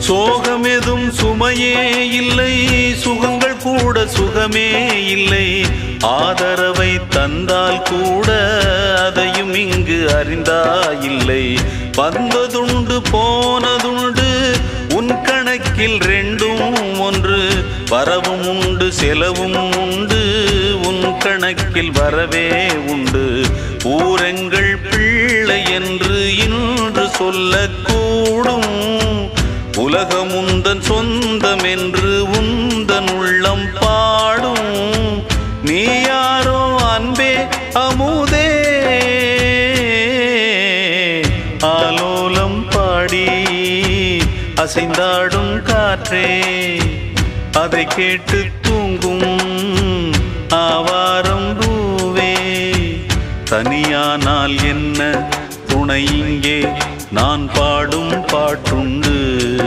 சோகமெதும் சுமையே இல்லை, சுகங்கள் கூட சுகமே இல்லை. ஆதரவை தந்தால் கூட அதையும் இங்கு அறிந்தாயில்லை. வந்ததுண்டு போனதுண்டு உன் கணக்கில் ரெண்டும் ஒன்று. வரவும் உண்டு செலவும் உண்டு, உன் கணக்கில் வரவே உண்டு. ஊரெங்கள் பிள்ளை என்று இன்று சொல்லக்கூடும். உலகம் உந்தன் சொந்தம் என்று உந்தன் உள்ளம் பாடும். நீ யாரோ அன்பே அமுதே, ஆலோலம் பாடி அசைந்தாடும் காற்றே. அதை கேட்டு தூங்கும் ஆவாரம் பூவே. தனியானால் என்ன துணை இங்கே, நான் பாடும் பாட்டுண்டு.